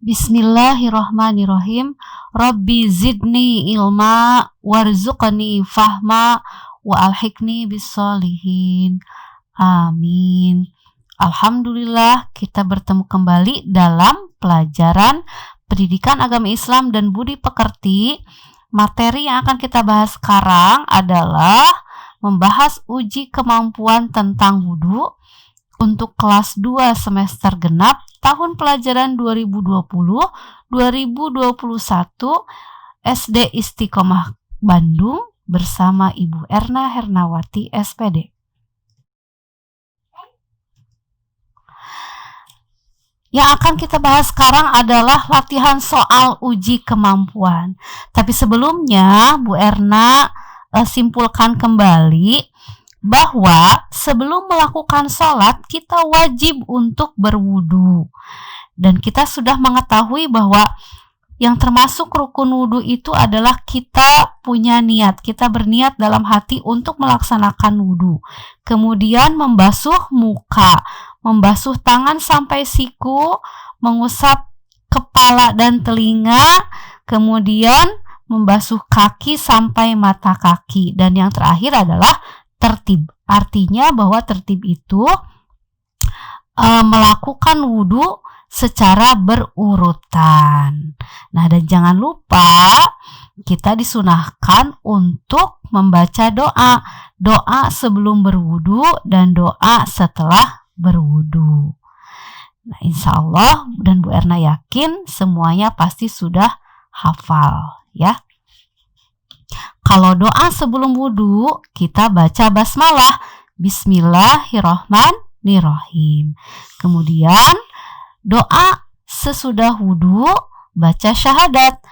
Bismillahirrahmanirrahim. Rabbi zidni ilma warzuqni fahma wa alhiqni bissolihin. Amin. Alhamdulillah, kita bertemu kembali dalam pelajaran Pendidikan Agama Islam dan Budi Pekerti. Materi yang akan kita bahas sekarang adalah membahas uji kemampuan tentang wudhu untuk kelas 2 semester genap tahun pelajaran 2020-2021 SD Istiqomah Bandung bersama Ibu Erna Hernawati SPD. Yang akan kita bahas sekarang adalah latihan soal uji kemampuan. Tapi sebelumnya Bu Erna simpulkan kembali bahwa sebelum melakukan sholat kita wajib untuk berwudu. Dan kita sudah mengetahui bahwa yang termasuk rukun wudu itu adalah kita punya niat, kita berniat dalam hati untuk melaksanakan wudu. Kemudian membasuh muka, membasuh tangan sampai siku, mengusap kepala dan telinga, kemudian membasuh kaki sampai mata kaki. Dan yang terakhir adalah tertib. Artinya bahwa tertib itu melakukan wudhu secara berurutan. Nah, dan jangan lupa kita disunahkan untuk membaca doa. Doa sebelum berwudhu dan doa setelah berwudhu. Nah, insya Allah dan Bu Erna yakin semuanya pasti sudah hafal ya. Kalau doa sebelum wudhu, kita baca basmalah, Bismillahirrahmanirrahim. Kemudian doa sesudah wudhu, baca syahadat,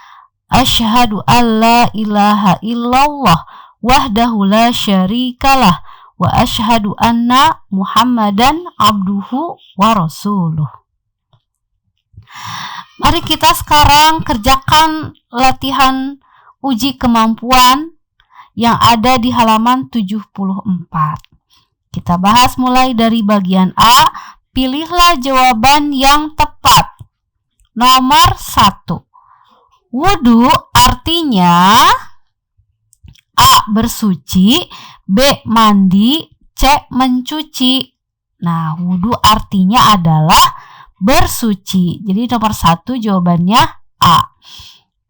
Asyhadu an la ilaha illallah wahdahu la syarikalah wa asyhadu anna Muhammadan abduhu wa rasuluh. Mari kita sekarang kerjakan latihan uji kemampuan yang ada di halaman 74. Kita bahas mulai dari bagian A. Pilihlah jawaban yang tepat. Nomor 1. Wudu artinya A. Bersuci, B. Mandi, C. Mencuci. Nah, wudu artinya adalah bersuci. Jadi nomor 1 jawabannya A.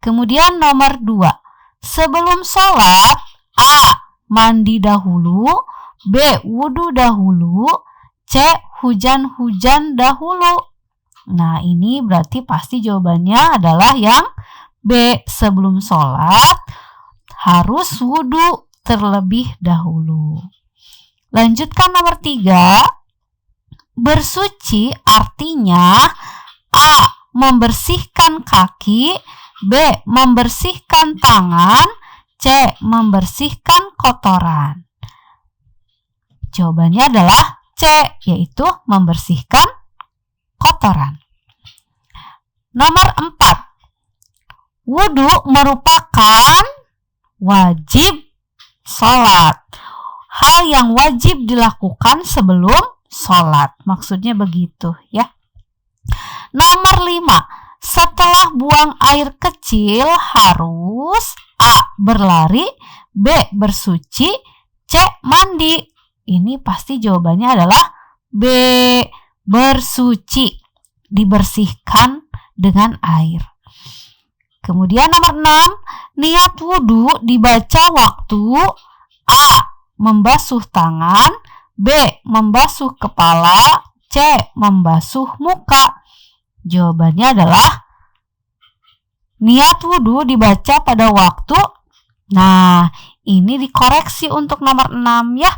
Kemudian nomor 2. Sebelum sholat, A. Mandi dahulu, B. Wudu dahulu, C. Hujan-hujan dahulu. Nah, ini berarti pasti jawabannya adalah yang B. Sebelum sholat harus wudu terlebih dahulu. Lanjutkan nomor 3. Bersuci artinya A. Membersihkan kaki, B. Membersihkan tangan, C. Membersihkan kotoran. Jawabannya adalah C, yaitu membersihkan kotoran. Nomor 4. Wudu merupakan wajib sholat. Hal yang wajib dilakukan sebelum sholat. Maksudnya begitu ya. Nomor 5. Setelah buang air kecil harus A. Berlari, B. Bersuci, C. Mandi. Ini pasti jawabannya adalah B. Bersuci, dibersihkan dengan air. Kemudian nomor 6. Niat wudu dibaca waktu A. Membasuh tangan, B. Membasuh kepala, C. Membasuh muka. Jawabannya adalah niat wudu dibaca pada waktu. Nah, ini dikoreksi untuk nomor 6 ya.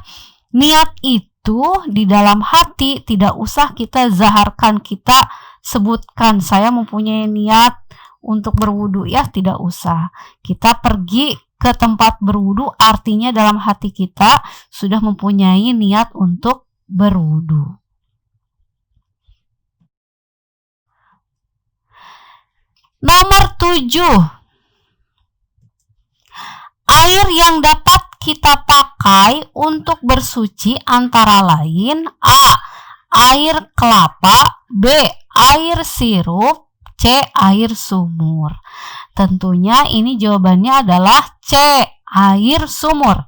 Niat itu di dalam hati, tidak usah kita zaharkan, kita sebutkan saya mempunyai niat untuk berwudu ya, tidak usah. Kita pergi ke tempat berwudu artinya dalam hati kita sudah mempunyai niat untuk berwudu. Nomor 7. Air yang dapat kita pakai untuk bersuci antara lain A. Air kelapa, B. Air sirup, C. Air sumur. Tentunya ini jawabannya adalah C. Air sumur.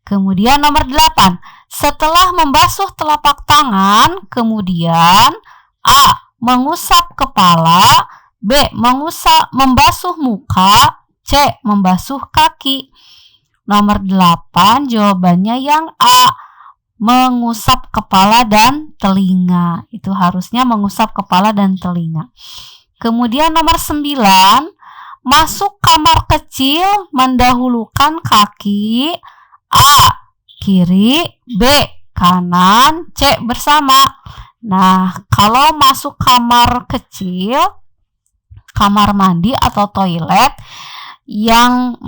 Kemudian nomor 8. Setelah membasuh telapak tangan, kemudian A. Mengusap kepala, B. Membasuh muka, C. Membasuh kaki. Nomor 8 jawabannya yang A. Mengusap kepala dan telinga. Itu harusnya mengusap kepala dan telinga. Kemudian nomor 9. Masuk kamar kecil mendahulukan kaki, A. Kiri, B. Kanan, C. Bersama. Nah, kalau masuk kamar kecil, kamar mandi atau toilet, yang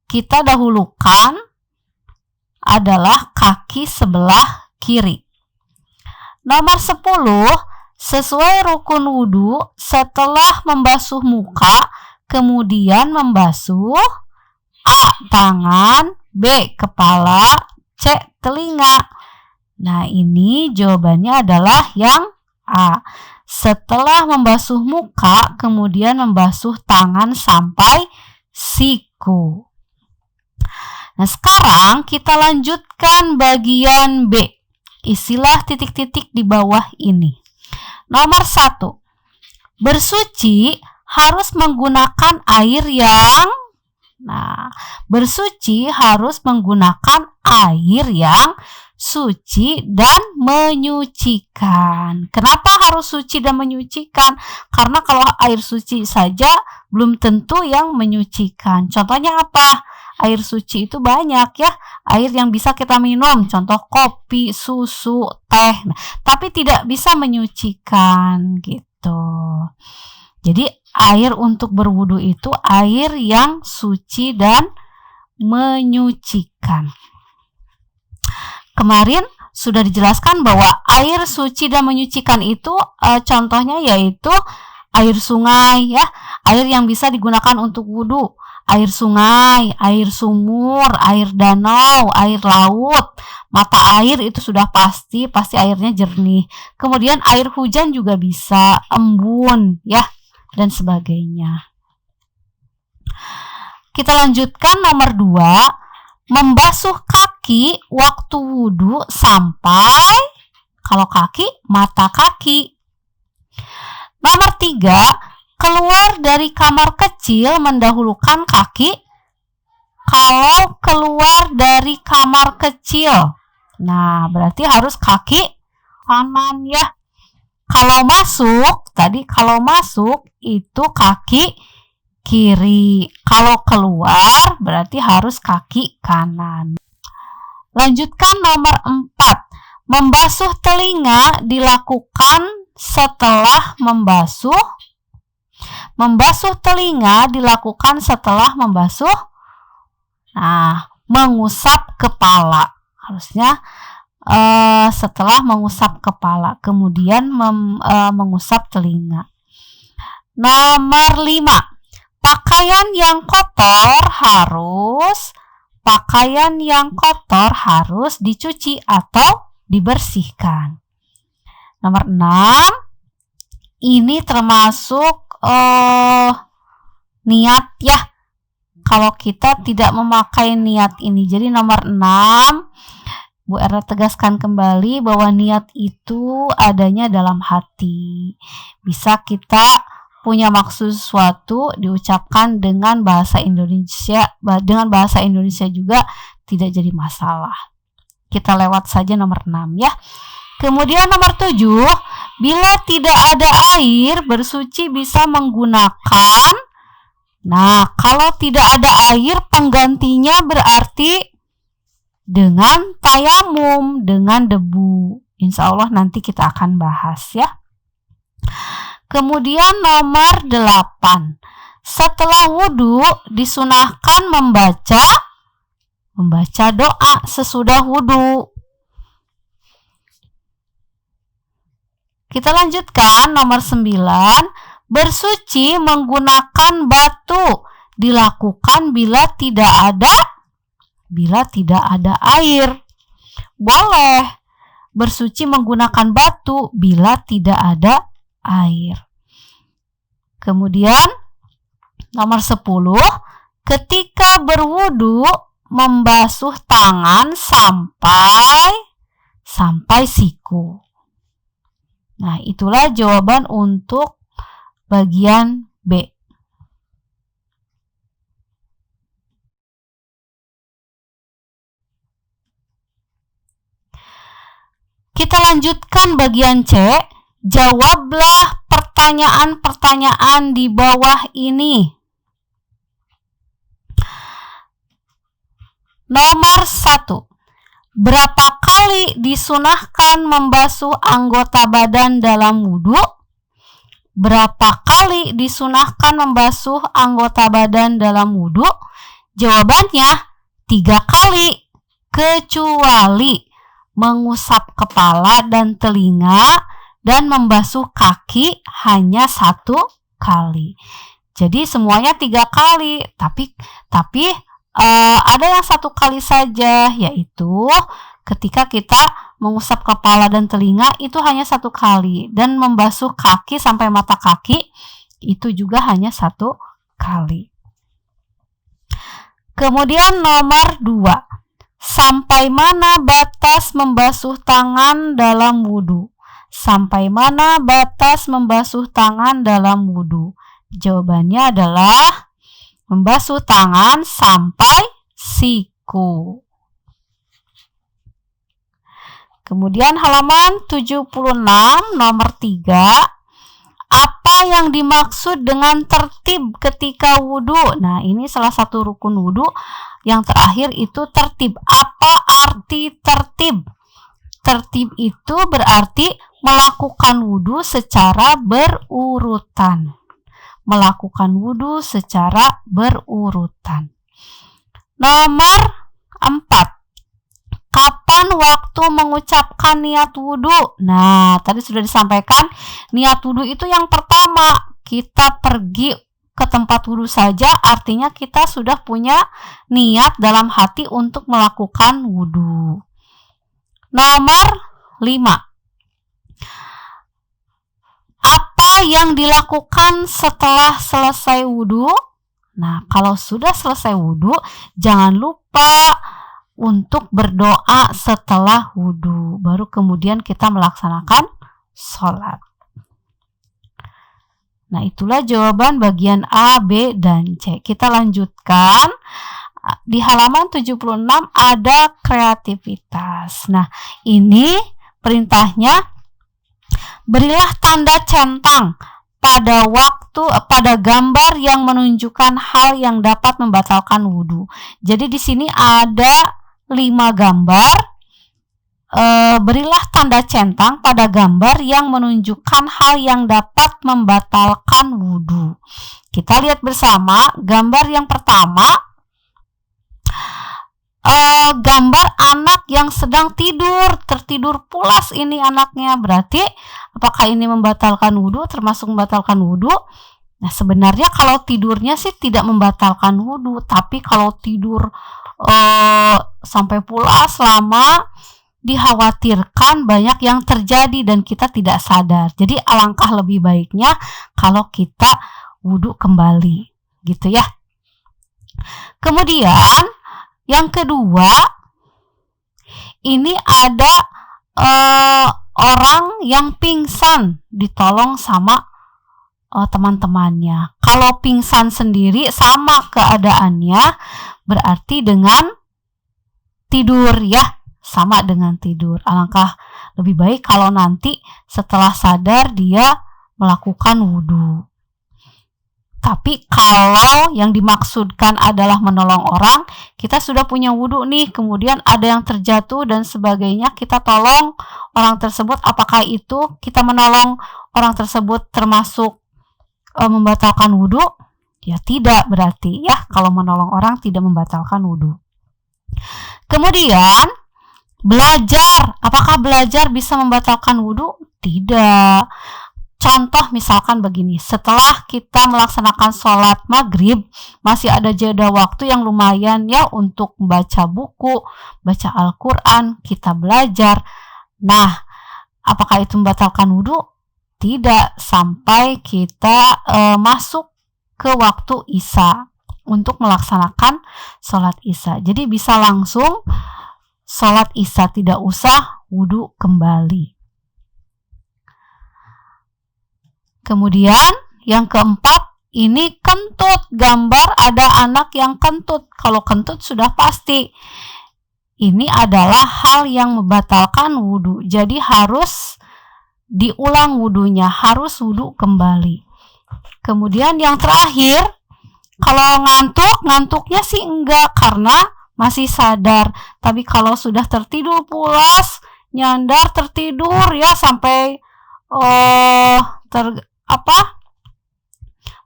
kita dahulukan adalah kaki sebelah kiri. Nomor 10. Sesuai rukun wudhu, setelah membasuh muka, kemudian membasuh A. Tangan, B. Kepala, C. Telinga. Nah, ini jawabannya adalah yang A. Setelah membasuh muka, kemudian membasuh tangan sampai siku. Nah, sekarang kita lanjutkan bagian B. Isilah titik-titik di bawah ini. Nomor 1. Bersuci harus menggunakan air yang bersuci harus menggunakan air yang suci dan menyucikan. Kenapa harus suci dan menyucikan? Karena kalau air suci saja belum tentu yang menyucikan. Contohnya apa? Air suci itu banyak ya, air yang bisa kita minum, contoh kopi, susu, teh, tapi tidak bisa menyucikan gitu. Jadi air untuk berwudu itu air yang suci dan menyucikan. Kemarin sudah dijelaskan bahwa air suci dan menyucikan itu contohnya yaitu air sungai ya, air yang bisa digunakan untuk wudu. Air sungai, air sumur, air danau, air laut, mata air itu sudah pasti airnya jernih. Kemudian air hujan juga bisa, embun ya, dan sebagainya. Kita lanjutkan nomor 2, membasuh kaki waktu wudhu sampai, kalau kaki, mata kaki. Nomor 3, keluar dari kamar kecil mendahulukan kaki. Kalau keluar dari kamar kecil, nah berarti harus kaki kanan ya. Kalau masuk itu kaki kiri. Kalau keluar berarti harus kaki kanan. Lanjutkan nomor 4. Membasuh telinga dilakukan setelah membasuh telinga dilakukan setelah mengusap kepala. Harusnya setelah mengusap kepala, kemudian mengusap telinga. Nomor 5. Pakaian yang kotor harus dicuci atau dibersihkan. Nomor 6. Ini termasuk niat ya, kalau kita tidak memakai niat ini. Jadi nomor 6, Bu Erna tegaskan kembali bahwa niat itu adanya dalam hati. Bisa kita punya maksud sesuatu diucapkan dengan bahasa Indonesia juga tidak jadi masalah. Kita lewat saja nomor 6 ya. Kemudian nomor 7, bila tidak ada air, bersuci bisa menggunakan. Nah, kalau tidak ada air, penggantinya berarti dengan tayamum, dengan debu. Insya Allah nanti kita akan bahas ya. Kemudian nomor 8, setelah wudhu disunahkan membaca doa sesudah wudhu. Kita lanjutkan nomor 9, bersuci menggunakan batu dilakukan bila tidak ada air. Boleh bersuci menggunakan batu bila tidak ada air. Kemudian nomor 10, ketika berwudu membasuh tangan sampai siku. Nah, itulah jawaban untuk bagian B. Kita lanjutkan bagian C. Jawablah pertanyaan-pertanyaan di bawah ini. Nomor 1. Berapa kali disunahkan membasuh anggota badan dalam wudu? Berapa kali disunahkan membasuh anggota badan dalam wudu? Jawabannya 3 kali, kecuali mengusap kepala dan telinga dan membasuh kaki hanya 1 kali. Jadi semuanya 3 kali, tapi ada yang 1 kali saja, yaitu ketika kita mengusap kepala dan telinga itu hanya 1 kali, dan membasuh kaki sampai mata kaki itu juga hanya 1 kali. Kemudian nomor 2. Sampai mana batas membasuh tangan dalam wudu? Sampai mana batas membasuh tangan dalam wudu? Jawabannya adalah membasuh tangan sampai siku. Kemudian halaman 76 nomor 3. Apa yang dimaksud dengan tertib ketika wudu? Nah, ini salah satu rukun wudu. Yang terakhir itu tertib. Apa arti tertib? Tertib itu berarti melakukan wudu secara berurutan. Melakukan wudu secara berurutan. Nomor 4. Kapan waktu mengucapkan niat wudu? Nah, tadi sudah disampaikan, niat wudu itu yang pertama. Kita pergi ke tempat wudu saja, artinya kita sudah punya niat dalam hati untuk melakukan wudu. Nomor 5. Apa yang dilakukan setelah selesai wudu? Nah, kalau sudah selesai wudu, jangan lupa untuk berdoa setelah wudu. Baru kemudian kita melaksanakan sholat. Nah, itulah jawaban bagian A, B, dan C. Kita lanjutkan. Di halaman 76 ada kreativitas. Nah, ini perintahnya, berilah tanda centang pada gambar yang menunjukkan hal yang dapat membatalkan wudu. Jadi di sini ada 5 gambar. Berilah tanda centang pada gambar yang menunjukkan hal yang dapat membatalkan wudu. Kita lihat bersama gambar yang pertama. Gambar anak yang sedang tertidur pulas ini anaknya. Berarti apakah ini membatalkan wudu, termasuk membatalkan wudu? Nah, sebenarnya kalau tidurnya sih tidak membatalkan wudu, tapi kalau tidur sampai pulas lama, dikhawatirkan banyak yang terjadi dan kita tidak sadar. Jadi alangkah lebih baiknya kalau kita wudu kembali, gitu ya. Kemudian yang kedua, ini ada orang yang pingsan ditolong sama teman-temannya. Kalau pingsan sendiri sama keadaannya, berarti dengan tidur ya, sama dengan tidur. Alangkah lebih baik kalau nanti setelah sadar dia melakukan wudu. Tapi kalau yang dimaksudkan adalah menolong orang, kita sudah punya wudu nih, kemudian ada yang terjatuh dan sebagainya, kita tolong orang tersebut. Apakah itu kita menolong orang tersebut termasuk membatalkan wudu? Ya tidak, berarti ya kalau menolong orang tidak membatalkan wudu. Kemudian belajar. Apakah belajar bisa membatalkan wudu? Tidak. Contoh misalkan begini, setelah kita melaksanakan sholat maghrib, masih ada jeda waktu yang lumayan ya untuk membaca buku, baca Al-Quran, kita belajar. Nah, apakah itu membatalkan wudu? tidak sampai kita masuk ke waktu Isya untuk melaksanakan sholat Isya. Jadi bisa langsung sholat Isya, tidak usah wudhu kembali. Kemudian yang keempat, ini kentut, gambar ada anak yang kentut. Kalau kentut sudah pasti ini adalah hal yang membatalkan wudhu. Jadi harus diulang wudhunya, harus wudhu kembali. Kemudian yang terakhir, kalau ngantuknya sih enggak karena masih sadar. Tapi kalau sudah tertidur pulas, nyandar tertidur ya sampai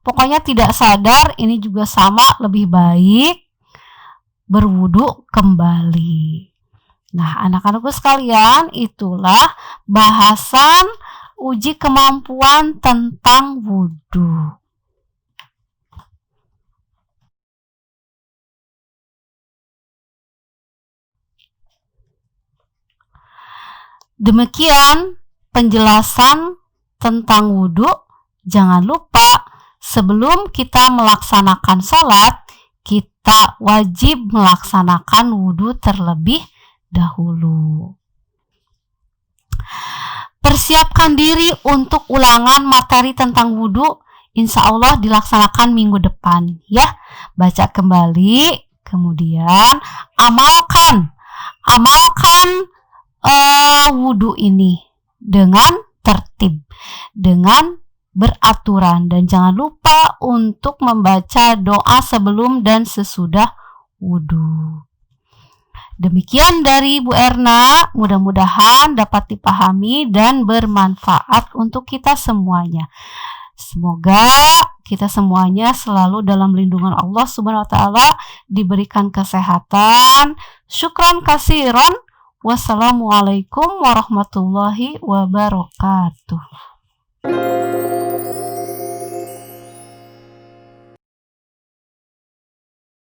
pokoknya tidak sadar, ini juga sama, lebih baik berwudhu kembali. Nah, anak-anakku sekalian, itulah bahasan uji kemampuan tentang wudhu. Demikian penjelasan tentang wudhu. Jangan lupa sebelum kita melaksanakan sholat, kita wajib melaksanakan wudhu terlebih dahulu. Persiapkan diri untuk ulangan materi tentang wudhu. Insya Allah dilaksanakan minggu depan ya. Baca kembali, kemudian amalkan wudhu ini dengan tertib, dengan beraturan, dan jangan lupa untuk membaca doa sebelum dan sesudah wudhu. Demikian dari Bu Erna, mudah-mudahan dapat dipahami dan bermanfaat untuk kita semuanya. Semoga kita semuanya selalu dalam lindungan Allah Subhanahu wa taala, diberikan kesehatan. Syukran kasiron. Wassalamualaikum warahmatullahi wabarakatuh.